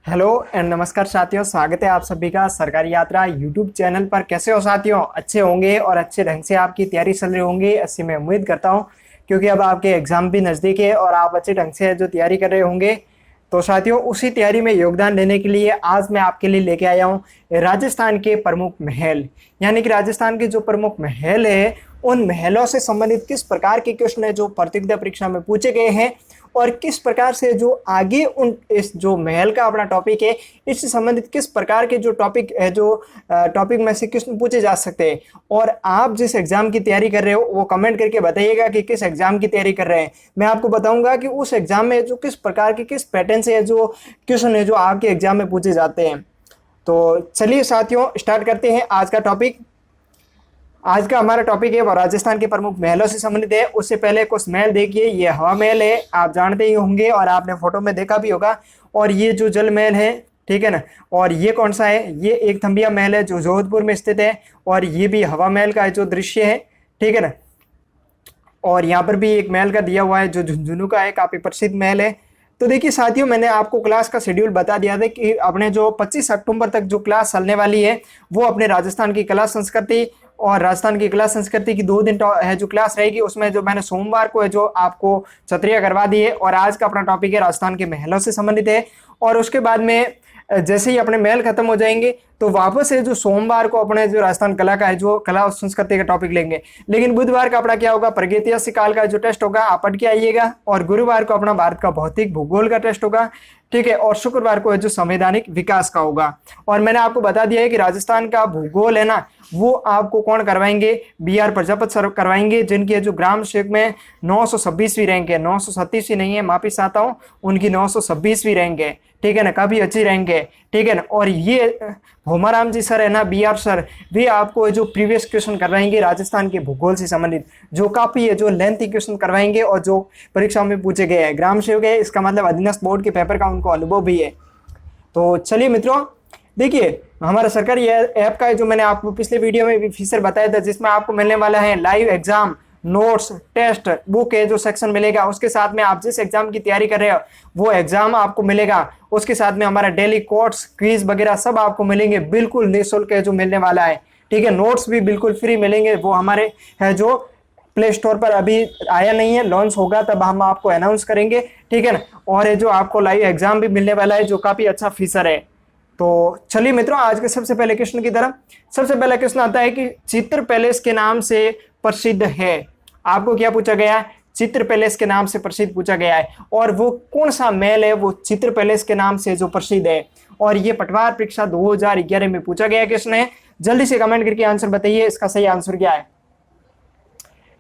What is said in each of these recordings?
Hello and नमस्कार साथियों, स्वागत है आप सभी का सरकारी यात्रा यूट्यूब चैनल पर। कैसे हो साथियों? अच्छे होंगे और अच्छे ढंग से आपकी तैयारी चल रही होंगी, ऐसी मैं उम्मीद करता हूं, क्योंकि अब आपके एग्जाम भी नज़दीक है और आप अच्छे ढंग से जो तैयारी कर रहे होंगे। तो साथियों, उसी तैयारी में योगदान देने के लिए आज मैं आपके लिए लेके आया हूँ राजस्थान के प्रमुख महल। यानी कि राजस्थान के जो प्रमुख महल है, उन महलों से संबंधित किस प्रकार के क्वेश्चन है जो प्रतियोगिता परीक्षा में पूछे गए हैं और किस प्रकार से जो आगे उन इस जो महल का अपना टॉपिक है, इससे संबंधित किस प्रकार के जो टॉपिक है, जो टॉपिक में से क्वेश्चन पूछे जा सकते हैं। और आप जिस एग्जाम की तैयारी कर रहे हो वो कमेंट करके बताइएगा कि किस एग्जाम की तैयारी कर रहे हैं। मैं आपको बताऊंगा कि उस एग्जाम में जो किस प्रकार के किस पैटर्न से है जो क्वेश्चन है जो आपके एग्जाम में पूछे जाते हैं। तो चलिए साथियों, स्टार्ट करते हैं आज का टॉपिक। आज का हमारा टॉपिक है वो राजस्थान के प्रमुख महलों से संबंधित है। उससे पहले कुछ महल देखिए। ये हवा महल है, आप जानते ही होंगे और आपने फोटो में देखा भी होगा। और ये जो जल महल है, ठीक है ना। और ये कौन सा है? ये एक थम्बिया महल है जो जोधपुर में स्थित है। और ये भी हवा महल का जो दृश्य है, ठीक है ना। और यहाँ पर भी एक महल का दिया हुआ है जो झुंझुनू का है, काफी प्रसिद्ध महल है। तो देखिए साथियों, मैंने आपको क्लास का शेड्यूल बता दिया था कि अपने जो 25 अक्टूबर तक जो क्लास चलने वाली है वो अपने राजस्थान की कला संस्कृति और राजस्थान की कला संस्कृति की 2 दिन है जो क्लास रहेगी। उसमें जो मैंने सोमवार को है जो आपको छतरिया करवा दी है, और आज का अपना टॉपिक है राजस्थान के महलों से संबंधित है। और उसके बाद में जैसे ही अपने महल खत्म हो जाएंगे तो वापस है जो सोमवार को अपने जो राजस्थान कला का है जो कला और संस्कृति का टॉपिक लेंगे। लेकिन बुधवार का अपना क्या होगा? प्रागैतिहासिक काल का जो टेस्ट होगा आप पढ़ के आइएगा। और गुरुवार को अपना भारत का भौतिक भूगोल का टेस्ट होगा, ठीक है। और शुक्रवार को है जो संवैधानिक विकास का होगा। और मैंने आपको बता दिया है कि राजस्थान का भूगोल है ना, वो आपको कौन करवाएंगे? BR प्रजापति सर करवाएंगे, जिनकी जो ग्राम सेवक में 926वीं रैंक है। 937वीं नहीं है, माफी चाहता हूँ, उनकी 926वीं रैंक है, ठीक है ना। काफी अच्छी रैंक है, ठीक है ना। और ये भोमाराम जी सर है ना, BR सर, वे आपको जो प्रीवियस क्वेश्चन करवाएंगे राजस्थान के भूगोल से संबंधित, जो काफी है जो लेंथी क्वेश्चन करवाएंगे और जो परीक्षा में पूछे गए हैं। ग्राम सेवक है, इसका मतलब अधीनस्थ बोर्ड के पेपर का उनको अनुभव भी है। तो चलिए मित्रों, देखिए हमारा सरकारी ऐप का है जो मैंने आपको पिछले वीडियो में भी फीचर बताया था, जिसमें आपको मिलने वाला है live exam, notes, test book है जो सेक्शन मिलेगा। उसके साथ में आप जिस एग्जाम की तैयारी कर रहे हो वो एग्जाम आपको मिलेगा। उसके साथ में हमारा डेली कोट्स, क्विज वगैरह सब आपको मिलेंगे, बिल्कुल निःशुल्क है जो मिलने वाला है, ठीक है। नोट्स भी बिल्कुल फ्री मिलेंगे, वो हमारे है जो प्ले स्टोर पर अभी आया नहीं है, लॉन्च होगा तब हम आपको अनाउंस करेंगे, ठीक है ना। और ये जो आपको लाइव एग्जाम भी मिलने वाला है जो काफी अच्छा फीचर है। तो चलिए मित्रों, आज के सबसे पहले क्वेश्चन की तरफ। सबसे पहला क्वेश्चन आता है कि चित्र पैलेस के नाम से प्रसिद्ध है। आपको क्या पूछा गया है? चित्र पैलेस के नाम से प्रसिद्ध पूछा गया है। और वो कौन सा महल है वो चित्र पैलेस के नाम से जो प्रसिद्ध है? और ये पटवार परीक्षा 2011 में पूछा गया क्वेश्चन है। जल्दी से कमेंट करके आंसर बताइए, इसका सही आंसर क्या है?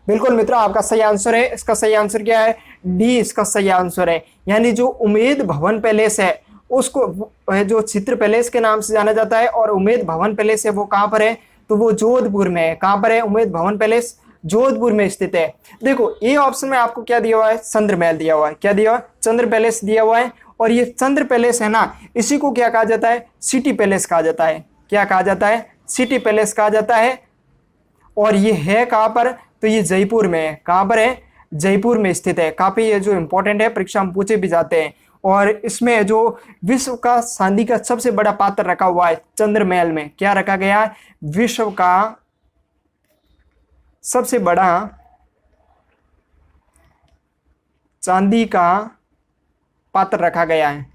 बिल्कुल मित्रों, आपका सही आंसर है, इसका सही आंसर क्या है? डी इसका सही आंसर है। यानी जो उम्मेद भवन पैलेस है उसको जो चित्र पैलेस के नाम से जाना जाता है। और उम्मेद भवन पैलेस है वो कहां पर है? तो वो जोधपुर में है। कहां पर है उम्मेद भवन पैलेस? जोधपुर में स्थित है। देखो ये ऑप्शन में आपको क्या दिया हुआ है? चंद्र महल दिया हुआ है। क्या दिया हुआ है? चंद्र पैलेस दिया हुआ है। और ये चंद्र पैलेस है ना, इसी को क्या कहा जाता है? सिटी पैलेस कहा जाता है। क्या कहा जाता है? सिटी पैलेस कहा जाता है। और ये है कहां पर? तो ये जयपुर में है। कहां पर है? जयपुर में स्थित है। काफी ये जो इंपॉर्टेंट है, परीक्षा में पूछे भी जाते हैं। और इसमें जो विश्व का चांदी का सबसे बड़ा पात्र रखा हुआ है चंद्र महल में, क्या रखा गया है? विश्व का सबसे बड़ा चांदी का पात्र रखा गया है,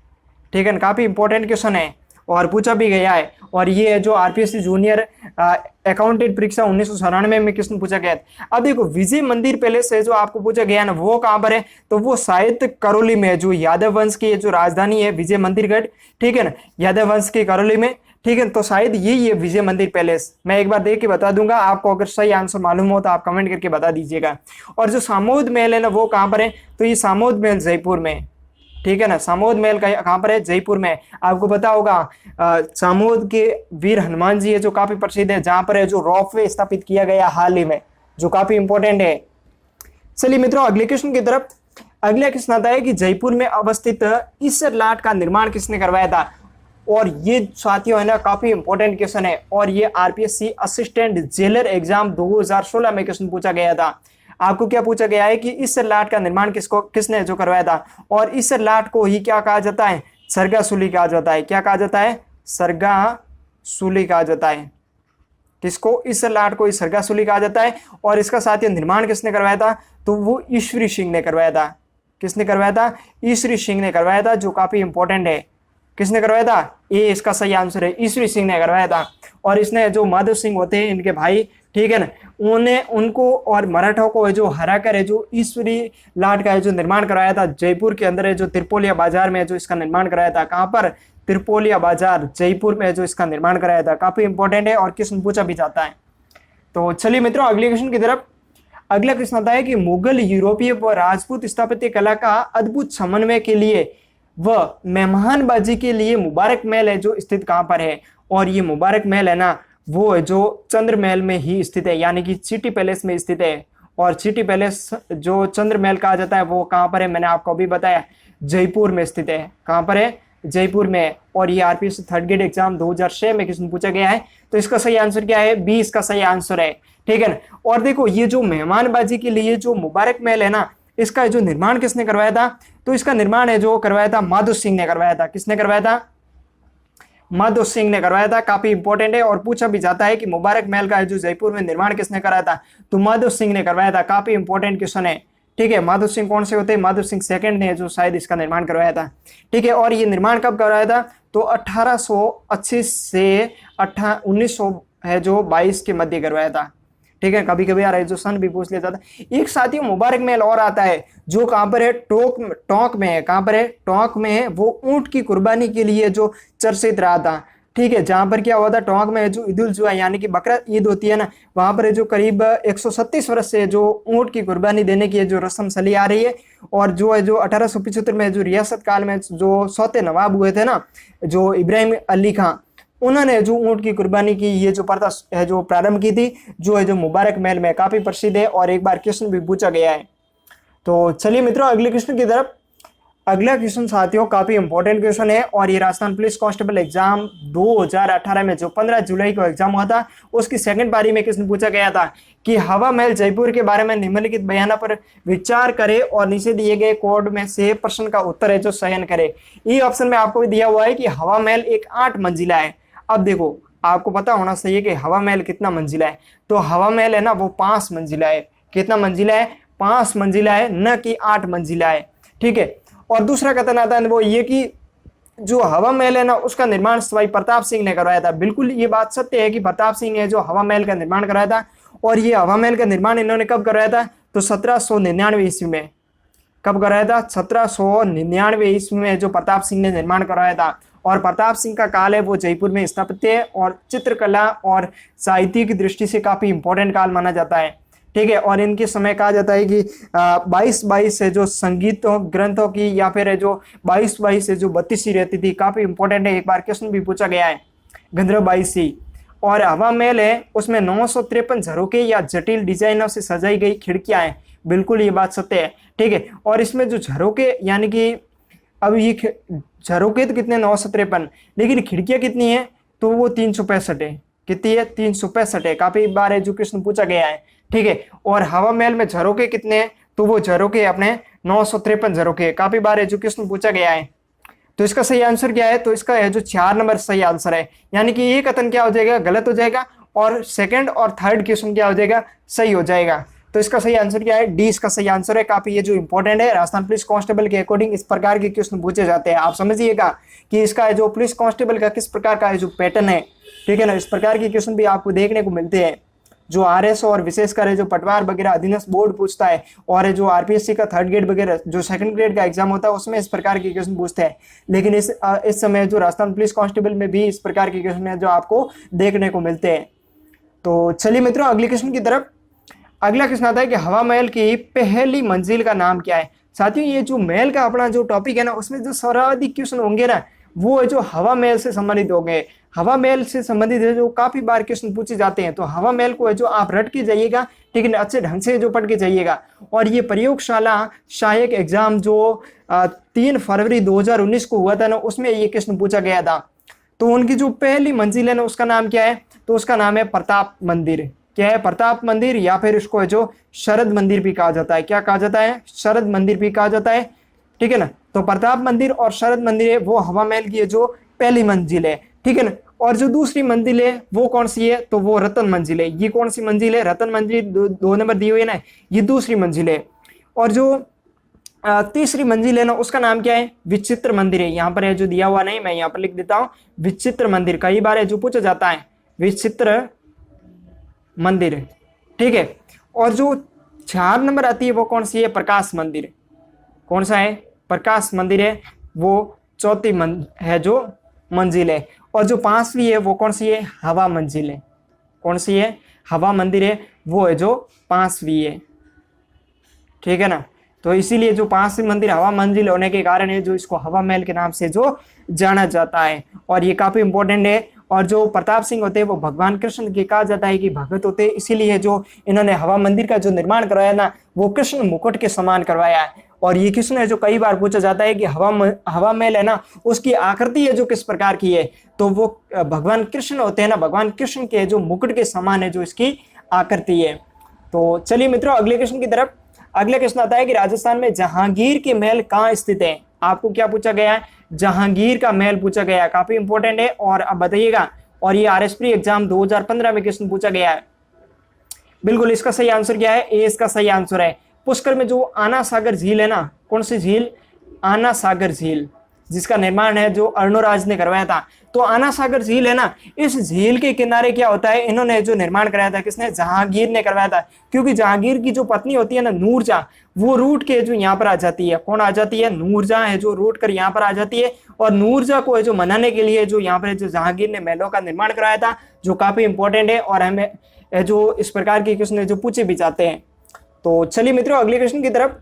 ठीक है ना। काफी इंपॉर्टेंट क्वेश्चन है और पूछा भी गया है। और ये जो RPSC जूनियर अकाउंटेंट परीक्षा 1994 में क्वेश्चन पूछा गया था। अब देखो विजय मंदिर पैलेस है जो आपको पूछा गया ना, वो कहां पर है? तो वो शायद करौली में है, जो यादव वंश की जो राजधानी है विजय मंदिरगढ़, ठीक है ना, यादव वंश की करौली में, ठीक है। तो शायद यही है विजय मंदिर पैलेस। मैं एक बार देख के बता दूंगा आपको, अगर सही आंसर मालूम हो तो आप कमेंट करके बता दीजिएगा। और जो सामोद महल है ना वो कहां पर है? तो ये सामोद महल जयपुर में, ठीक है ना। सामोद महल का कहां पर है? जयपुर में। आपको पता होगा सामोद के वीर हनुमान जी है जो काफी प्रसिद्ध है, जहां पर है जो रोपवे स्थापित किया गया हाल ही में, जो काफी इंपॉर्टेंट है। चलिए मित्रों, अगले क्वेश्चन की तरफ। अगला क्वेश्चन आता है कि जयपुर में अवस्थित ईसर लाट का निर्माण किसने करवाया था? और ये साथियों है ना काफी इंपॉर्टेंट क्वेश्चन है। और ये RPSC असिस्टेंट जेलर एग्जाम 2016 में क्वेश्चन पूछा गया था। आपको क्या पूछा गया है कि इस लाट का निर्माण किसने जो करवाया था? और इस लाट को ही क्या कहा जाता है? सरगासूली कहा जाता है। क्या कहा जाता है? सरगासूली कहा जाता है। किसको? इस लाट को सरगासूली कहा जाता है। और इसका साथियों निर्माण किसने करवाया था? तो वो ईश्वरी सिंह ने करवाया था। किसने करवाया था? ईश्वरी सिंह ने करवाया था, जो काफी इंपॉर्टेंट है। किसने करवाया था? ये इसका सही आंसर है, ईश्वरी सिंह ने करवाया था। और इसने जो माधव सिंह होते हैं इनके भाई, ठीक है ना, उनको और मराठों को जो हरा कर है जो ईश्वरी लाट का है जो निर्माण कराया था जयपुर के अंदर है, जो त्रिपोलिया बाजार में जो इसका निर्माण कराया था। कहाँ पर? त्रिपोलिया बाजार जयपुर में जो इसका निर्माण कराया था। काफी इंपॉर्टेंट है और क्वेश्चन पूछा भी जाता है। तो चलिए मित्रों अगले क्वेश्चन की तरफ। अगला प्रश्न आता है कि मुगल, यूरोपीय व राजपूत स्थापत्य कला का अद्भुत समन्वय के लिए व मेहमानबाजी के लिए मुबारक महल है जो स्थित कहाँ पर है? और ये मुबारक महल है ना, वो है जो चंद्र महल में ही स्थित है, यानी कि सिटी पैलेस में स्थित है। और सिटी पैलेस जो चंद्र महल कहा जाता है वो कहाँ पर है? मैंने आपको अभी बताया, जयपुर में स्थित है। कहाँ पर है? जयपुर में। और ये आरपीएससी थर्ड ग्रेड एग्जाम 2006 में क्वेश्चन पूछा गया है। तो इसका सही आंसर क्या है? बी इसका सही आंसर है, ठीक है ना। और देखो ये जो मेहमानबाजी के लिए जो मुबारक महल है ना, इसका जो निर्माण किसने करवाया था? तो इसका निर्माण है जो करवाया था माधव सिंह ने करवाया था। किसने करवाया था? माधव सिंह ने करवाया था। काफी इंपॉर्टेंट है और पूछा भी जाता है कि मुबारक महल का जो जयपुर में निर्माण किसने कराया था? तो माधव सिंह ने करवाया था। काफी इंपॉर्टेंट क्वेश्चन है, ठीक है। माधव सिंह कौन से होते हैं? माधव सिंह सेकंड ने जो शायद इसका निर्माण करवाया था, ठीक है। और ये निर्माण कब करवाया था? तो 1880 से 1900 है जो 22 के मध्य करवाया था, ठीक है। कभी कभी यार जो सन भी पूछ लिया जाता है। एक साथियों मुबारक महल और आता है जो कहां पर है? टोंक में है। कहां पर है? टोंक में है। वो ऊंट की कुर्बानी के लिए जो चर्चित रहा था, ठीक है। जहां पर क्या हुआ था? टोंक में जो ईद उल जुहा यानी कि बकरा ईद होती है ना, वहां पर जो करीब 137 वर्ष से जो ऊंट की कुर्बानी देने की जो रस्म चली आ रही है। और जो है जो 1875 में जो रियासत काल में जो सौते नवाब हुए थे ना, जो इब्राहिम अली खां, उन्होंने जो ऊंट की कुर्बानी की ये जो प्रथा है जो प्रारंभ की थी, जो है जो मुबारक महल में काफी प्रसिद्ध है। और एक बार क्वेश्चन भी पूछा गया है। तो चलिए मित्रों अगले क्वेश्चन की तरफ। अगला क्वेश्चन साथियों काफी इंपॉर्टेंट क्वेश्चन है और ये राजस्थान पुलिस कांस्टेबल एग्जाम 2018 में जो 15 जुलाई को एग्जाम हुआ था उसकी सेकंड पारी में क्वेश्चन पूछा गया था कि हवा महल जयपुर के बारे में निम्नलिखित बयानों पर विचार करे और नीचे दिए गए कोड में से प्रश्न का उत्तर है जो चयन करे। ये ऑप्शन में आपको भी दिया हुआ है कि हवा महल एक 8 मंजिला है। अब देखो आपको पता होना चाहिए कि हवा महल कितना मंजिला है। तो हवा महल है ना वो 5 मंजिला है। कितना मंजिला है? 5 मंजिला है, न कि 8 मंजिला है, ठीक है। और दूसरा कथन आता है वो ये कि जो हवा महल है ना उसका निर्माण भाई प्रताप सिंह ने करवाया था। बिल्कुल ये बात सत्य है कि प्रताप सिंह है जो हवा महल का निर्माण कराया था। और ये हवा महल का निर्माण इन्होंने कब करवाया था? तो 1799 ईस्वी में। कब कराया था? 1799 ईस्वी में जो प्रताप सिंह ने निर्माण करवाया था। और प्रताप सिंह का काल है वो जयपुर में स्थापत्य और चित्रकला और साहित्य की दृष्टि से काफी इंपॉर्टेंट काल माना जाता है, ठीक है। और इनके समय कहा जाता है कि 22-22 है जो संगीत ग्रंथों की या फिर है जो 22-22 है जो 32 रहती थी। काफी इंपॉर्टेंट है, एक बार क्वेश्चन भी पूछा गया है गंधर्व 22। और हवा महल है उसमें 953 झरोके या जटिल डिजाइनों से सजाई गई खिड़कियां हैं। बिल्कुल ये बात सत्य है, ठीक है। और इसमें जो झरोके यानी कि अब ये झरोके तो कितने 953, लेकिन खिड़कियां कितनी है? तो वो 365 है। कितनी है? 365 है। काफी बार एजुकेशन पूछा गया है, ठीक है। और हवा महल में झरोके कितने हैं? तो वो झरोके अपने 953 झरोके। काफी बार एजुकेशन पूछा गया है। तो इसका सही आंसर क्या है? तो इसका है जो 4 नंबर सही आंसर है। यानी कि ये कथन क्या हो जाएगा? गलत हो जाएगा। और सेकंड और थर्ड क्वेश्चन क्या हो जाएगा? सही हो जाएगा। तो इसका सही आंसर क्या है? डी इसका सही आंसर है। काफी ये जो इंपॉर्टेंट है राजस्थान पुलिस कांस्टेबल के अकॉर्डिंग इस प्रकार के क्वेश्चन पूछे जाते हैं। आप समझिएगा कि इसका जो पुलिस कांस्टेबल का किस प्रकार का जो पैटर्न है, ठीक है ना। इस प्रकार के क्वेश्चन भी आपको देखने को मिलते हैं जो आरएस और विशेषकर जो पटवार वगैरह अधीनस्थ बोर्ड पूछता है। और जो आरपीएससी का थर्ड ग्रेड वगैरह जो सेकंड ग्रेड का एग्जाम होता है उसमें इस प्रकार के क्वेश्चन पूछते हैं। लेकिन इस समय जो राजस्थान पुलिस कांस्टेबल में भी इस प्रकार के क्वेश्चन है जो आपको देखने को मिलते हैं। तो चलिए मित्रों अगले क्वेश्चन की तरफ। अगला क्वेश्चन आता है कि हवा महल की पहली मंजिल का नाम क्या है? साथियों ये जो महल का अपना जो टॉपिक है ना उसमें जो सर्वाधिक क्वेश्चन होंगे ना वो है जो हवा महल से संबंधित होंगे। हवा महल से संबंधित है जो काफी बार क्वेश्चन पूछे जाते हैं। तो हवा महल को है जो आप रट के जाइएगा, ठीक है, अच्छे ढंग से जो पढ़ के जाइएगा। और ये प्रयोगशाला सहायक एग्जाम जो 3 फरवरी 2019 को हुआ था ना उसमें ये क्वेश्चन पूछा गया था। तो उनकी जो पहली मंजिल है ना उसका नाम क्या है? तो उसका नाम है प्रताप मंदिर। क्या है? प्रताप मंदिर, या फिर इसको है जो शरद मंदिर भी कहा जाता है। क्या कहा जाता है? शरद मंदिर भी कहा जाता है। ठीक है ना। तो प्रताप मंदिर और शरद मंदिर है वो हवा महल की है जो पहली मंजिल है, ठीक है ना। और जो दूसरी मंजिल है वो कौन सी है, तो वो रतन मंजिल है। ये कौन सी मंजिल है, रतन मंजिल, दो नंबर दी हुई है ना, ये दूसरी मंजिल है। और जो तीसरी मंजिल है ना उसका नाम क्या है, विचित्र मंदिर है। यहाँ पर है जो दिया हुआ नहीं, मैं यहाँ पर लिख देता हूँ, विचित्र मंदिर। कई बार है जो पूछा जाता है, विचित्र मंदिर, ठीक है। और जो 4 नंबर आती है वो कौन सी है, प्रकाश मंदिर। कौन सा है, प्रकाश मंदिर है, वो चौथी है जो मंजिल है। और जो 5वीं है वो कौन सी है, हवा मंजिल है। कौन सी है, हवा मंदिर है, वो है जो 5वीं है, ठीक है ना। तो इसीलिए जो 5वीं मंदिर हवा मंजिल होने के कारण है जो इसको हवा महल के नाम से जो जाना जाता है। और ये काफी इंपॉर्टेंट है। और जो प्रताप सिंह होते हैं वो भगवान कृष्ण के कहा जाता है कि भगत होते हैं, इसीलिए जो इन्होंने हवा मंदिर का जो निर्माण करवाया ना वो कृष्ण मुकुट के समान करवाया है। और ये किसने, जो कई बार पूछा जाता है कि हवा महल है ना उसकी आकृति है जो किस प्रकार की है, तो वो भगवान कृष्ण होते हैं ना, भगवान कृष्ण के जो मुकुट के समान है जो इसकी आकृति है। तो चलिए मित्रों अगले क्वेश्चन की तरफ। अगला क्वेश्चन आता है कि राजस्थान में जहांगीर के महल कहाँ स्थित है। आपको क्या पूछा गया है, जहांगीर का महल पूछा गया है, काफी इंपॉर्टेंट है। और अब बताइएगा, और ये आरएसपी एग्जाम 2015 में क्वेश्चन पूछा गया है। बिल्कुल इसका सही आंसर क्या है, ए इसका सही आंसर है। पुष्कर में जो आना सागर झील है ना, कौन सी झील, आना सागर झील, जिसका निर्माण है जो अर्णोराज ने करवाया था। तो आना सागर झील है ना, इस झील के किनारे क्या होता है, इन्होंने जो निर्माण कराया था किसने, जहांगीर ने करवाया था। क्योंकि जहांगीर की जो पत्नी होती है ना नूरजहां, वो रूट के जो यहाँ पर आ जाती है, कौन आ जाती है, नूरजहां है जो रूट कर यहाँ पर आ जाती है। और नूरजहां को है जो मनाने के लिए जो यहाँ पर जो जहांगीर ने महलों का निर्माण कराया था, जो काफी इंपॉर्टेंट है। और हमें जो इस प्रकार के क्वेश्चन जो पूछे भी जाते हैं। तो चलिए मित्रों अगले क्वेश्चन की तरफ।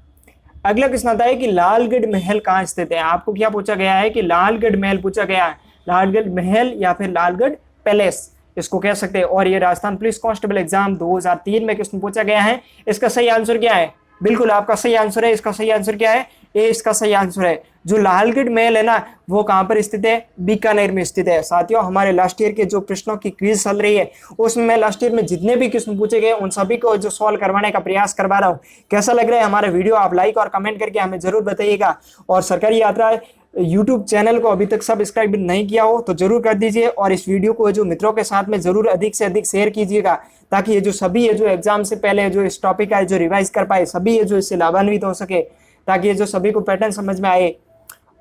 अगला क्वेश्चन आता है कि लालगढ़ महल कहाँ स्थित है। आपको क्या पूछा गया है कि लालगढ़ महल पूछा गया है, लालगढ़ महल या फिर लालगढ़ पैलेस इसको कह सकते हैं। और ये राजस्थान पुलिस कांस्टेबल एग्जाम 2003 में क्वेश्चन पूछा गया है। इसका सही आंसर क्या है, बिल्कुल आपका सही आंसर है। इसका सही आंसर क्या है, ए इसका सही आंसर है। जो लालगढ़ महल है ना वो कहाँ पर स्थित है, बीकानेर में स्थित है। साथियों हमारे लास्ट ईयर के जो प्रश्नों की क्विज चल रही है उसमें मैं लास्ट ईयर में जितने भी क्वेश्चन पूछे गए उन सभी को जो सॉल्व करवाने का प्रयास करवा रहा हूँ। कैसा लग रहा है हमारा वीडियो, आप लाइक और कमेंट करके हमें जरूर बताइएगा। और सरकारी यात्रा यूट्यूब चैनल को अभी तक सब्सक्राइब नहीं किया हो तो जरूर कर दीजिए। और इस वीडियो को जो मित्रों के साथ में जरूर अधिक से अधिक शेयर कीजिएगा, ताकि ये जो सभी है जो एग्जाम से पहले जो इस टॉपिक का जो रिवाइज कर पाए, सभी ये जो इससे लाभान्वित हो सके, ताकि ये जो सभी को पैटर्न समझ में आए।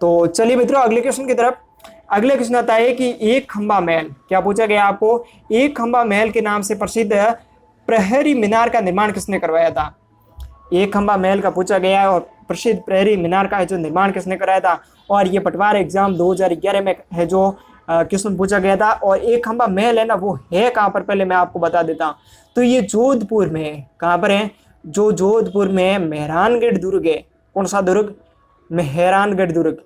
तो चलिए मित्रों अगले क्वेश्चन की तरफ। अगले क्वेश्चन आता है कि एक खंबा महल, क्या पूछा गया आपको, एक खंबा महल के नाम से प्रसिद्ध प्रहरी मीनार का निर्माण किसने करवाया था। एक खंबा महल का पूछा गया है और प्रसिद्ध प्रहरी मीनार का जो निर्माण किसने कराया था। और ये पटवार एग्जाम 2011 में है जो क्वेश्चन पूछा गया था। और एक खंबा महल है ना वो है कहाँ पर, पहले मैं आपको बता देता हूँ। तो ये जोधपुर में है। कहाँ पर है, जो जोधपुर में है, मेहरानगढ़ दुर्ग है। कौन सा दुर्ग, मेहरानगढ़ दुर्ग,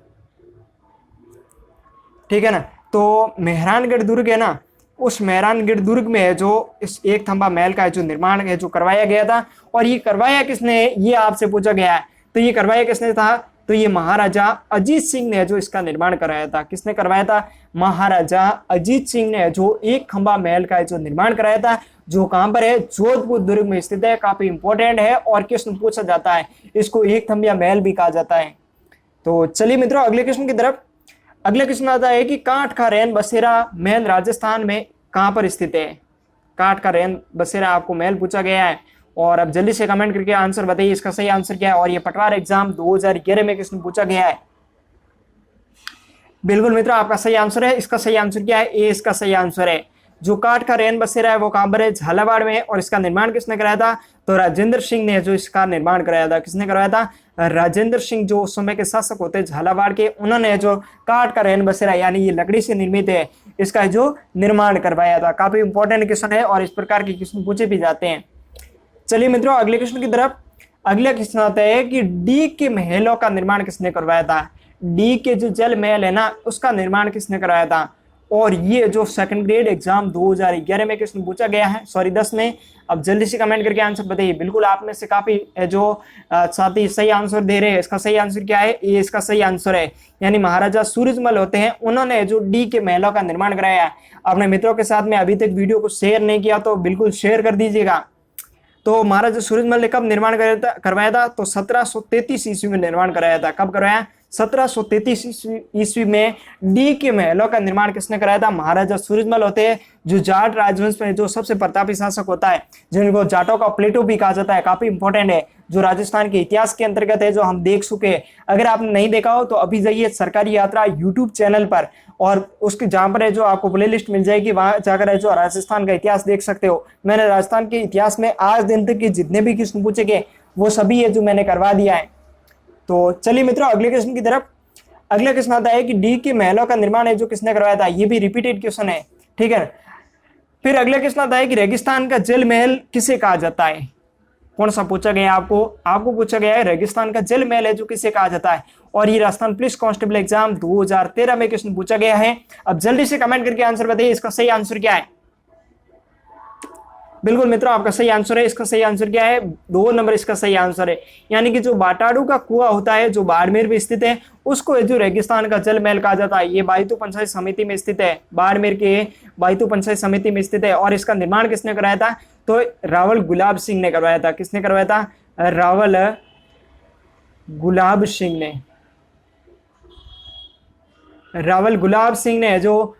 ठीक है ना। तो मेहरानगढ़ दुर्ग है ना, उस मेहरानगढ़ दुर्ग में है जो इस एक खंबा महल का जो निर्माण है जो करवाया गया था। और ये करवाया किसने, ये आपसे पूछा गया है। तो ये करवाया किसने था, तो ये महाराजा अजीत सिंह ने जो इसका निर्माण कराया था। किसने करवाया था, महाराजा अजीत सिंह ने जो एक खंबा महल का जो निर्माण कराया था, जो कहां पर है, जोधपुर दुर्ग में स्थित है। काफी इंपॉर्टेंट है और क्वेश्चन पूछा जाता है, इसको एक खंबिया महल भी कहा जाता है। तो चलिए मित्रों अगले क्वेश्चन की तरफ। अगला क्वेश्चन आता है कि काठ का रैन बसेरा महल राजस्थान में कहां पर स्थित है। काठ का रैन बसेरा आपको महल पूछा गया है। और अब जल्दी से कमेंट करके आंसर बताइए इसका सही आंसर क्या है। और ये पटवार एग्जाम 2011 में क्वेश्चन पूछा गया है। बिल्कुल मित्रों आपका सही आंसर है। इसका सही आंसर क्या है, ए इसका सही आंसर है। जो काठ का रैन बसेरा है वो कहां पर है, झालावाड़ में। और इसका निर्माण किसने कराया था, तो राजेंद्र सिंह ने जो इसका निर्माण कराया था। किसने करवाया था, राजेंद्र सिंह जो उस समय के शासक होते झालावाड़ के, उन्होंने जो काठ का रैन बसेरा यानी ये लकड़ी से निर्मित है इसका जो निर्माण करवाया था। काफी इंपॉर्टेंट क्वेश्चन है और इस प्रकार के क्वेश्चन पूछे भी जाते हैं। चलिए मित्रों अगले क्वेश्चन की तरफ। अगला क्वेश्चन आता है कि डी के महलों का निर्माण किसने करवाया था। डी के जो जल महल है ना उसका निर्माण किसने कराया था। और ये जो सेकंड ग्रेड एग्जाम 2011 में क्वेश्चन पूछा गया है, सॉरी 10 में। अब जल्दी से कमेंट करके आंसर बताइए। बिल्कुल आप में से काफी जो साथी सही आंसर दे रहे हैं। इसका सही आंसर क्या है, ये इसका सही आंसर है। यानी महाराजा सूरजमल होते हैं, उन्होंने जो डी के महलों का निर्माण कराया है। अपने मित्रों के साथ में अभी तक वीडियो को शेयर नहीं किया तो बिल्कुल शेयर कर दीजिएगा। तो महाराजा सूरजमल ने कब निर्माण करवाया था? तो 1733 ईस्वी में निर्माण कराया था। कब करवाया? 1733 ईस्वी में डी के महलों का निर्माण किसने कराया था? महाराजा सूरजमल होते हैं, जो जाट राजवंश में जो सबसे प्रतापी शासक होता है, जिनको जाटों का प्लेटो भी कहा जाता है, काफी इंपॉर्टेंट है, जो राजस्थान के इतिहास के अंतर्गत है, जो हम देख चुके। अगर आपने नहीं देखा हो तो अभी जाइए सरकारी यात्रा यूट्यूब चैनल पर, और उसके जहां पर है जो आपको प्लेलिस्ट मिल जाएगी, वहां जाकर है जो राजस्थान का इतिहास देख सकते हो। मैंने राजस्थान के इतिहास में आज दिन तक के जितने भी क्वेश्चन पूछे गए वो सभी है जो मैंने करवा दिया है। तो चलिए मित्रों अगले क्वेश्चन की तरफ। अगला क्वेश्चन आता है कि डी के महलों का निर्माण है जो किसने करवाया था? ये भी रिपीटेड क्वेश्चन है, ठीक है। फिर अगला क्वेश्चन आता है कि रेगिस्तान का जल महल किसे कहा जाता है? कौन सा पूछा गया है आपको पूछा गया है रेगिस्तान का जल महल है जो किसे कहा जाता है। और ये राजस्थान पुलिस कांस्टेबल एग्जाम 2013 में क्वेश्चन पूछा गया है। अब जल्दी से कमेंट करके आंसर बताइए, इसका सही आंसर क्या है? बिल्कुल मित्रों आपका सही आंसर है। इसका सही आंसर क्या है? 2 नंबर इसका सही आंसर है। यानी कि जो बाटाड़ू का कुआं होता है जो बाड़मेर में स्थित है, उसको जो रेगिस्तान का जल महल कहा जाता है। ये बायतू पंचायत समिति में स्थित है, बाड़मेर के बायतू पंचायत समिति में स्थित है। और इसका निर्माण किसने कराया था? तो रावल गुलाब सिंह ने करवाया था। किसने करवाया था? रावल गुलाब सिंह ने। रावल गुलाब सिंह ने जो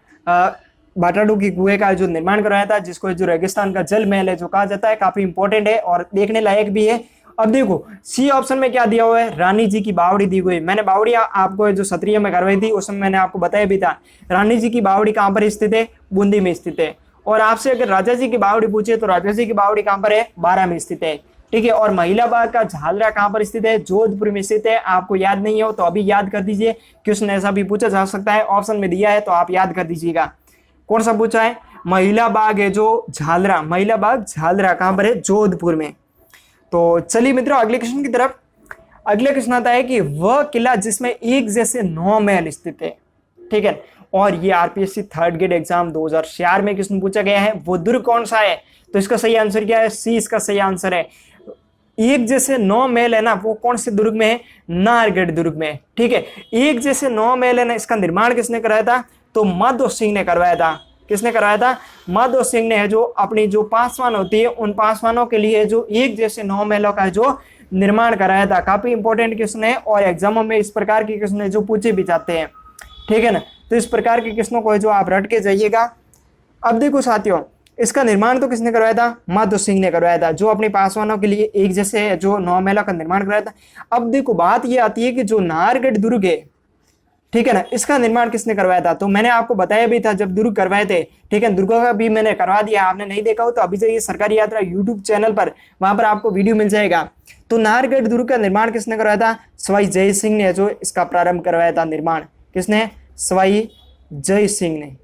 बाटाडू की कुएं का जो निर्माण करवाया था, जिसको जो रेगिस्तान का जल महल है जो कहा जाता है। काफी इंपॉर्टेंट है और देखने लायक भी है। अब देखो सी ऑप्शन में क्या दिया हुआ है? रानी जी की बावड़ी दी हुई। मैंने बावड़ी आपको जो क्षत्रिय में करवाई थी उस समय मैंने आपको बताया भी था। रानी जी की बावड़ी कहाँ पर स्थित है? बूंदी में स्थित है। और आपसे अगर राजा जी की बावड़ी पूछे तो राजा जी की बावड़ी कहाँ पर है? बारां में स्थित है, ठीक है। और महिला बाग का झालरा कहाँ पर स्थित है? जोधपुर में स्थित है। आपको याद नहीं हो तो अभी याद कर दीजिए, क्वेश्चन ऐसा भी पूछा जा सकता है, ऑप्शन में दिया है तो आप याद कर दीजिएगा। कौन सा पूछा है? महिला बाग है जो झालरा, महिला बाग झालरा कहां पर है? जोधपुर में। तो चलिए मित्रों अगले क्वेश्चन की तरफ। अगले क्वेश्चन आता है कि वह किला जिसमें एक जैसे 9 महल स्थित है, ठीक है। और ये आरपीएससी 3rd ग्रेड एग्जाम 2004 में क्वेश्चन पूछा गया है। वो दुर्ग कौन सा है? तो इसका सही आंसर क्या है? सी इसका सही आंसर है। एक जैसे 9 महल है ना, वो कौन से दुर्ग में है? नाहरगढ़ दुर्ग में, ठीक है। एक जैसे 9 महल है ना, इसका निर्माण किसने कराया था? तो माधो सिंह ने करवाया था। किसने करवाया था? माधो सिंह ने, जो अपनी जो पासवान होती है उन पासवानों के लिए जो एक जैसे 9 महलों का जो निर्माण कराया था। काफी इंपॉर्टेंट क्वेश्चन है और एग्जामों में इस प्रकार के क्वेश्चन है जो पूछे भी जाते हैं, ठीक है ना। तो इस प्रकार के क्वेश्चनों को जो आप रट के जाइएगा। अब देखो साथियों, इसका निर्माण तो किसने करवाया था? माधो सिंह ने करवाया था, जो अपने पासवानों के लिए एक जैसे जो 9 महलों का निर्माण कराया था। अब देखो बात ये आती है कि जो नाहरगढ़ दुर्ग है, ठीक है ना, इसका निर्माण किसने करवाया था? तो मैंने आपको बताया भी था जब दुर्ग करवाए थे, ठीक है। दुर्ग का भी मैंने करवा दिया, आपने नहीं देखा हो तो अभी जाइए सरकारी यात्रा यूट्यूब चैनल पर, वहां पर आपको वीडियो मिल जाएगा। तो नाहरगढ़ दुर्ग का निर्माण किसने करवाया था? सवाई जय सिंह ने जो इसका प्रारंभ करवाया था निर्माण। किसने? सवाई जय सिंह ने,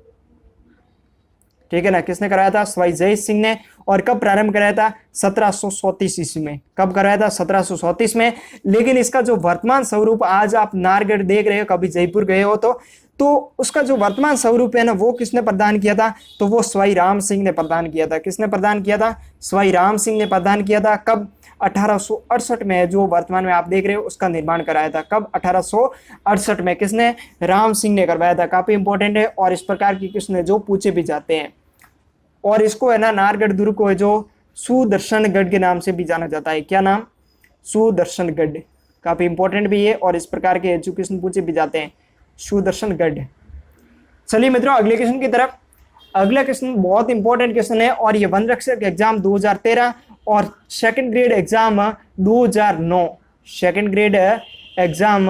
ठीक है ना। किसने कराया था? सवाई जय सिंह ने। और कब प्रारंभ कराया था? 1734 ईस्वी में। कब कराया था? 1734 में। लेकिन इसका जो वर्तमान स्वरूप, आज आप नाहरगढ़ देख रहे हो, कभी जयपुर गए हो तो उसका जो वर्तमान स्वरूप है ना, वो किसने प्रदान किया था? तो वो सवाई राम सिंह ने प्रदान किया था। किसने प्रदान किया था? सवाई राम सिंह ने प्रदान किया था। कब? 1868 में जो वर्तमान में आप देख रहे हो उसका निर्माण कराया था। कब? 1868 में। किसने? राम सिंह ने करवाया था। काफी इंपॉर्टेंट है और इस प्रकार की क्वेश्चन जो पूछे भी जाते हैं। और इसको है ना नाहरगढ़ दुर्ग को है जो सुदर्शनगढ़ के नाम से भी जाना जाता है। क्या नाम? सुदर्शनगढ़। काफी इंपॉर्टेंट भी है और इस प्रकार के एजुकेशन पूछे भी जाते हैं, सुदर्शनगढ़। चलिए मित्रों अगले क्वेश्चन की तरफ। अगला क्वेश्चन बहुत इंपॉर्टेंट क्वेश्चन है और ये वन रक्षक एग्जाम 2013 और 2nd grade exam 2009, 2nd grade exam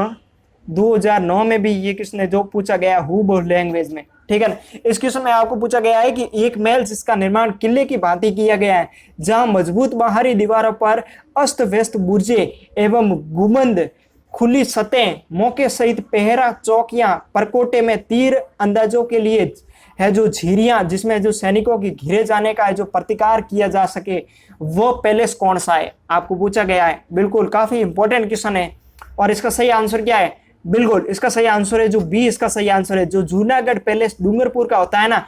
2009 में भी ये क्वेश्चन जो पूछा गया हूबहू लैंग्वेज में, ठीक है ना। इस क्वेश्चन में आपको पूछा गया है कि एक महल जिसका निर्माण किले की भांति किया गया है, जहां मजबूत बाहरी दीवारों पर अस्त व्यस्त बुर्जे एवं गुंबद, खुली सतह, मौके सहित पहरा चौकियां, परकोटे में तीर अंदाजों के लिए है जो झीरियां, जिसमें जो सैनिकों की घिरे जाने का है जो प्रतिकार किया जा सके, वो पैलेस कौन सा है? आपको पूछा गया है। बिल्कुल काफी इंपॉर्टेंट क्वेश्चन है। और इसका सही आंसर क्या है? बिल्कुल इसका सही आंसर है जो बी इसका सही आंसर है। जो जूनागढ़ पैलेस डूंगरपुर का होता है ना,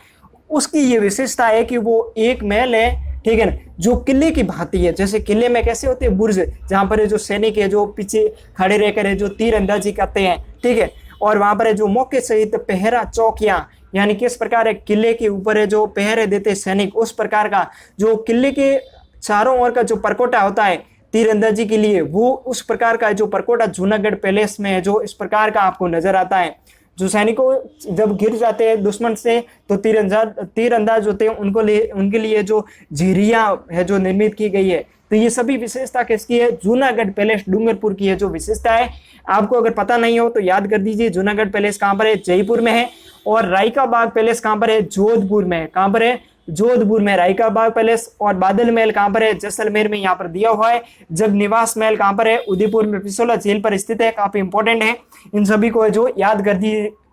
उसकी ये विशेषता है कि वो एक महल है, ठीक है ना, जो किले की भांति है। जैसे किले में कैसे होते हैं बुर्ज, जहां पर जो सैनिक है जो पीछे खड़े रहकर जो तीर अंदाजी करते हैं, ठीक है। और वहां पर जो मौके सहित पहरा चौकियां, यानी किस प्रकार किले के ऊपर है जो पहरे देते सैनिक, उस प्रकार का जो किले के चारों ओर का जो परकोटा होता है तीरंदाजी के लिए, वो उस प्रकार का जो परकोटा जूनागढ़ पैलेस में है जो इस प्रकार का आपको नजर आता है। जो सैनिकों जब गिर जाते हैं दुश्मन से तो तीरंदाज होते हैं, उनके लिए जो झिरिया है जो निर्मित की गई है। तो ये सभी विशेषता किसकी है? जूनागढ़ पैलेस डूंगरपुर की है जो विशेषता है। आपको अगर पता नहीं हो तो याद कर दीजिए, जूनागढ़ पैलेस कहाँ पर है? जयपुर में है। और रायका बाग पैलेस कहाँ पर है? जोधपुर में है। कहाँ पर है? जोधपुर में रायका बाग पैलेस। और बादल महल कहाँ पर है? जैसलमेर में यहाँ पर दिया हुआ है। जग निवास महल कहाँ पर है? उदयपुर में पिछोला झील पर स्थित है। काफी इंपॉर्टेंट है, इन सभी को जो याद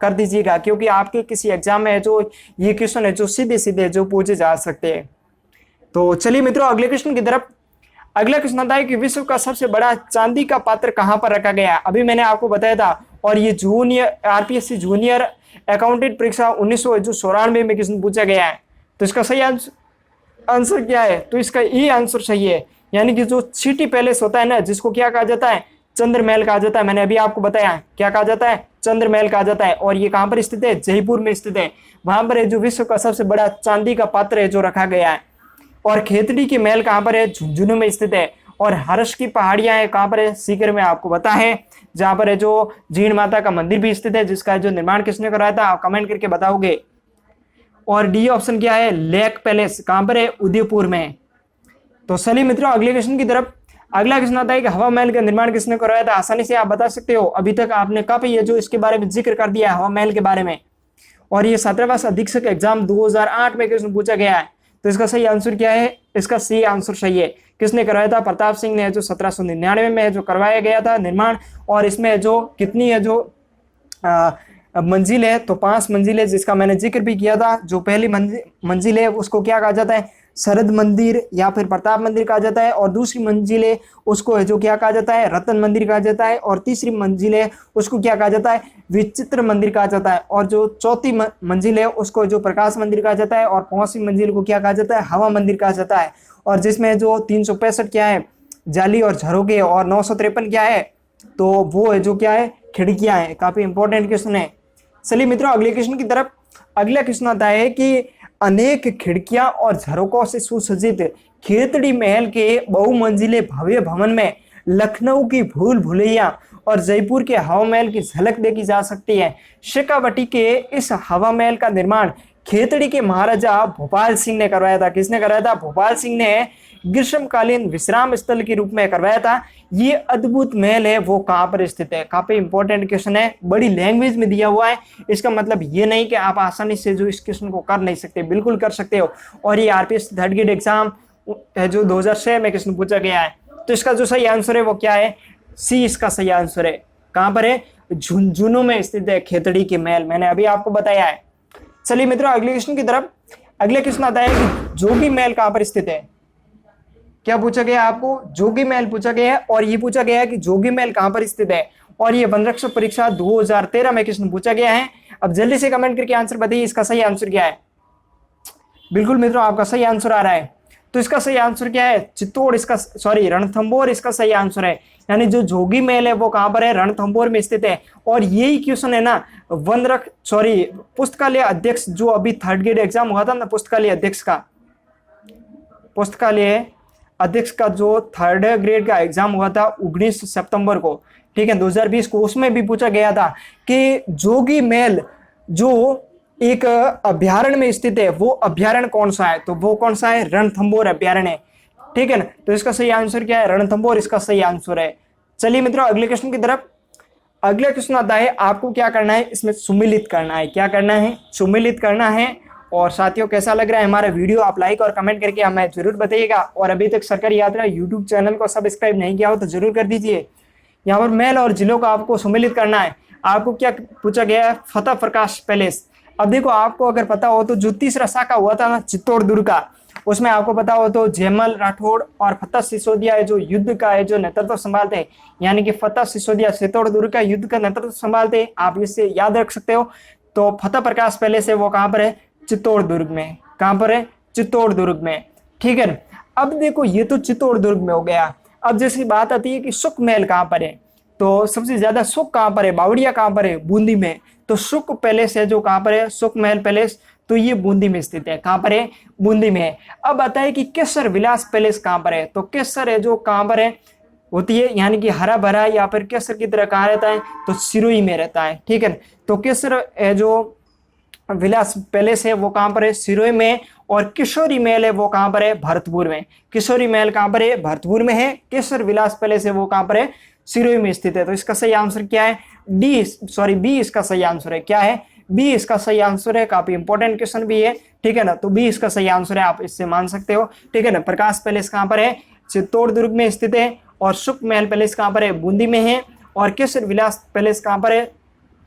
कर दीजिएगा, क्योंकि आपके किसी एग्जाम में जो ये क्वेश्चन है जो सीधे सीधे जो पूछे जा सकते हैं। तो चलिए मित्रों अगले क्वेश्चन की तरफ। अगला क्वेश्चन आता है कि विश्व का सबसे बड़ा चांदी का पात्र कहां पर रखा गया है? अभी मैंने आपको बताया था। और ये जूनियर आरपीएससी जूनियर अकाउंटेंट परीक्षा 1994 में क्वेश्चन पूछा गया है। तो इसका सही आंसर क्या है? तो इसका ये आंसर सही है, यानी कि जो सिटी पैलेस होता है ना, जिसको क्या कहा जाता है? चंद्र महल कहा जाता है। मैंने अभी आपको बताया क्या कहा जाता है? चंद्र महल कहा जाता है। और ये कहां पर स्थित है? जयपुर में स्थित है। वहां पर जो विश्व का सबसे बड़ा चांदी का पात्र है जो रखा गया है। और खेतड़ी की महल कहां पर है? झुंझुनू में स्थित है। और हर्ष की पहाड़ियां है कहां पर है? सीकर में आपको पता है, जहां पर है जो जीण माता का मंदिर भी स्थित है, जिसका जो निर्माण किसने कराया था? आप कमेंट करके बताओगे। और डी ऑप्शन क्या है? लेक पैलेस कहां पर है? उदयपुर में। तो चलिए मित्रों अगले क्वेश्चन की तरफ। अगला क्वेश्चन आता है कि हवा महल का निर्माण किसने कराया था? आसानी से आप बता सकते हो। अभी तक आपने कब ये जो इसके बारे में जिक्र कर दिया है हवा महल के बारे में। और ये 17वां अधीक्षक एग्जाम 2008 में क्वेश्चन पूछा गया है। तो इसका सही आंसर क्या है? इसका सही आंसर सही है। किसने करवाया था? प्रताप सिंह ने, जो 1799 में जो करवाया गया था निर्माण। और इसमें जो कितनी है जो मंजिल है? तो 5 मंजिल है, जिसका मैंने जिक्र भी किया था। जो पहली मंजिल है उसको क्या कहा जाता है? शरद मंदिर या फिर प्रताप मंदिर कहा जाता है। और दूसरी मंजिल है उसको है जो क्या कहा जाता है? रतन मंदिर कहा जाता है। और तीसरी मंजिल है उसको क्या कहा जाता है? विचित्र मंदिर कहा जाता है। और जो चौथी मंजिल है उसको जो प्रकाश मंदिर कहा जाता है। और 5वीं मंजिल को क्या कहा जाता है? हवा मंदिर कहा जाता है। और जिसमें जो 365 क्या है? जाली और झरोके। और 953 क्या है? तो वो है जो क्या है? खिड़कियां हैं। काफी इंपॉर्टेंट क्वेश्चन है। चलिए मित्रों अगले क्वेश्चन की तरफ। अगला क्वेश्चन आता है कि अनेक खिड़कियां और झरोकों से सुसज्जित खेतड़ी महल के बहुमंजिले भव्य भवन में लखनऊ की भूल भुलैया और जयपुर के हवा महल की झलक देखी जा सकती है। शेखावटी के इस हवा महल का निर्माण खेतड़ी के महाराजा भोपाल सिंह ने करवाया था। किसने करवाया था? भोपाल सिंह ने ग्रीष्मकालीन विश्राम स्थल के रूप में करवाया था। ये अद्भुत महल है वो कहाँ पर स्थित है? काफी इंपॉर्टेंट क्वेश्चन है, बड़ी लैंग्वेज में दिया हुआ है। इसका मतलब ये नहीं कि आप आसानी से जो इस क्वेश्चन को कर नहीं सकते, बिल्कुल कर सकते हो। और ये आरपीएस थर्ड ग्रेड एग्जाम है जो 2006 में क्वेश्चन पूछा गया है। तो इसका जो सही आंसर है वो क्या है? सी इसका सही आंसर है। कहां पर है? झुंझुनू में स्थित है खेतड़ी के महल, मैंने अभी आपको बताया है। चलिए मित्रों अगले क्वेश्चन की तरफ। अगले क्वेश्चन आता है कि जोगी महल कहां पर स्थित है? क्या पूछा गया आपको? जोगी महल पूछा गया है। और ये पूछा गया है कि जोगी महल कहां पर स्थित है। और ये वन रक्षक परीक्षा 2013 में क्वेश्चन पूछा गया है। अब जल्दी से कमेंट करके आंसर बताइए, इसका सही आंसर क्या है? बिल्कुल मित्रों आपका सही आंसर आ रहा है। तो इसका सही आंसर क्या है? चित्तौड़ इसका रणथंभौर इसका सही आंसर है। यानी जो जोगी महल है वो कहां पर है? रणथंभौर में स्थित है। और यही क्वेश्चन है ना पुस्तकालय अध्यक्ष जो अभी थर्ड ग्रेड एग्जाम हुआ था ना, पुस्तकालय अध्यक्ष का जो थर्ड ग्रेड का एग्जाम हुआ था 19 सितंबर को, ठीक है 2020 को, उसमें भी पूछा गया था कि जोगी महल जो एक अभ्यारण्य में स्थित है वो अभ्यारण्य कौन सा है? तो वो कौन सा है? रणथंभौर अभ्यारण्य है, ठीक है ना। तो इसका सही आंसर क्या है? रणथंभौर इसका सही आंसर है। चलिए मित्रों अगले क्वेश्चन की तरफ। अगला क्वेश्चन आता है, आपको क्या करना है इसमें? सुमिलित करना है। क्या करना है? सुमिलित करना है। और साथियों कैसा लग रहा है हमारा वीडियो? आप लाइक और कमेंट करके हमें जरूर बताइएगा। और अभी तक सरकारी यात्रा यूट्यूब चैनल को सब्सक्राइब नहीं किया हो तो जरूर कर दीजिए। यहाँ पर महल और जिलों को आपको सुमिलित करना है। आपको क्या पूछा गया है? फतेह प्रकाश पैलेस। अब देखो आपको अगर पता हो तो जो तीसरा शाखा हुआ था ना चित्तौड़ दुर्ग का, उसमें आपको पता हो तो जयमल राठौड़ और फतेह सिसोदिया जो युद्ध का है जो नेतृत्व संभालते, यानी कि फतेह सिसोदिया चित्तौड़ दुर्ग का युद्ध का नेतृत्व संभालते, आप इससे याद रख सकते हो। तो फतेह प्रकाश पैलेस है वो कहाँ पर है? चित्तौड़ दुर्ग में। कहाँ पर है? चित्तौड़ दुर्ग में, ठीक है। अब देखो ये तो चित्तौड़ दुर्ग में हो गया। अब जैसी बात आती है कि सुख महल कहाँ पर है, तो सबसे ज्यादा सुख कहाँ पर है? बावड़िया कहाँ पर है? बूंदी में। तो सुख पैलेस है जो कहाँ पर है, सुख महल पैलेस, तो ये बूंदी में स्थित है। कहाँ पर है, बूंदी में है। अब आता है कि केसर विलास पैलेस कहाँ पर है, तो केसर है जो कहाँ पर है होती है, यानी कि हरा भरा या फिर केसर की तरह कहाँ रहता है, तो सिरोही में रहता है। ठीक है, तो केसर है जो विलास पैलेस है वो कहाँ पर है, सिरोही में। और किशोरी महल है वो कहाँ पर है, भरतपुर में। किशोरी महल कहाँ पर है, भरतपुर में है। केसर विलास पैलेस है वो कहाँ पर है, सिरोही में स्थित है। तो इसका सही आंसर क्या है, बी इसका सही आंसर है। क्या है, बी इसका सही आंसर है। काफी इंपॉर्टेंट क्वेश्चन भी है, ठीक है ना, तो बी इसका सही आंसर है, आप इससे मान सकते हो। ठीक है ना, प्रकाश पैलेस कहाँ पर है, चित्तौड़गढ़ में स्थित है। और सुख महल पैलेस कहाँ पर है, बूंदी में है। और केसर विलास पैलेस कहाँ पर है,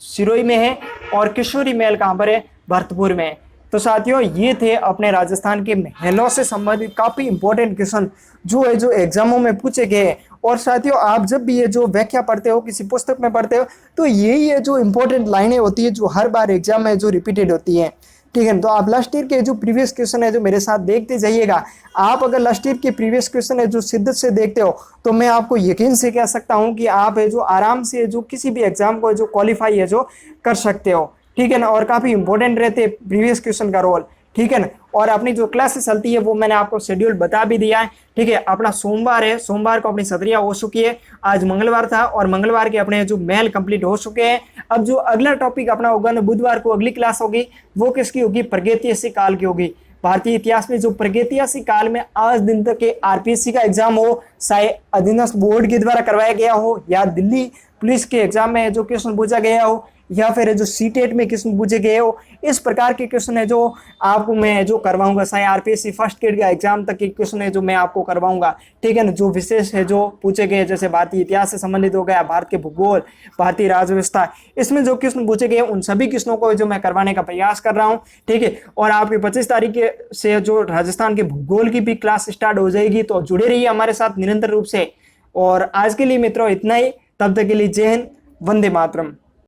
सिरोही में है। और किशोरी महल कहाँ पर है, भरतपुर में है। तो साथियों ये थे अपने राजस्थान के महलों से संबंधित काफी इंपॉर्टेंट क्वेश्चन जो है जो एग्जामों में पूछे गए हैं। और साथियों आप जब भी ये जो व्याख्या पढ़ते हो, किसी पुस्तक में पढ़ते हो, तो यही है जो इंपॉर्टेंट लाइनें होती है जो हर बार एग्जाम में जो रिपीटेड होती है। ठीक है, तो आप लास्ट ईयर के जो प्रीवियस क्वेश्चन है जो मेरे साथ देखते जाइएगा। आप अगर लास्ट ईयर के प्रीवियस क्वेश्चन है जो शिद्दत से देखते हो, तो मैं आपको यकीन से कह सकता हूं कि आप है जो आराम से जो किसी भी एग्जाम को जो क्वालिफाई है जो कर सकते हो। ठीक है ना, और काफी इंपॉर्टेंट रहते हैं प्रीवियस क्वेश्चन का रोल। ठीक है ना, और अपनी जो क्लासेस चलती है वो मैंने आपको शेड्यूल बता भी दिया है। ठीक है, अपना सोमवार है, सोमवार को अपनी सत्रिया हो चुकी है। आज मंगलवार था और मंगलवार के अपने जो महल कंप्लीट हो चुके हैं। अब जो अगला टॉपिक अपना होगा ना, बुधवार को अगली क्लास होगी, वो किसकी होगी, प्रागैतिहासिक काल की होगी। भारतीय इतिहास में जो प्रागैतिहासिक काल में आज दिन तक के आरपीएससी का एग्जाम हो, चाहे अधीनस्थ बोर्ड के द्वारा करवाया गया हो, या दिल्ली पुलिस के एग्जाम में जो क्वेश्चन पूछा गया हो, या फिर जो सीटेट में क्वेश्चन पूछे गए हो, इस प्रकार के क्वेश्चन है जो आपको मैं जो करवाऊंगा। चाहे आरपीएससी फर्स्ट ग्रेड का एग्जाम तक के क्वेश्चन है जो मैं आपको करवाऊंगा। ठीक है ना, जो विशेष है जो पूछे गए, जैसे भारतीय इतिहास से संबंधित हो गया, भारत के भूगोल, भारतीय राज्य व्यवस्था, इसमें जो क्वेश्चन पूछे गए उन सभी क्वेश्चनों को जो मैं करवाने का प्रयास कर रहा हूँ। ठीक है, और आपकी 25 तारीख से जो राजस्थान के भूगोल की भी क्लास स्टार्ट हो जाएगी, तो जुड़े रहिए हमारे साथ निरंतर रूप से। और आज के लिए मित्रों इतना ही, तब तक के लिए जय हिंद, वंदे मातरम।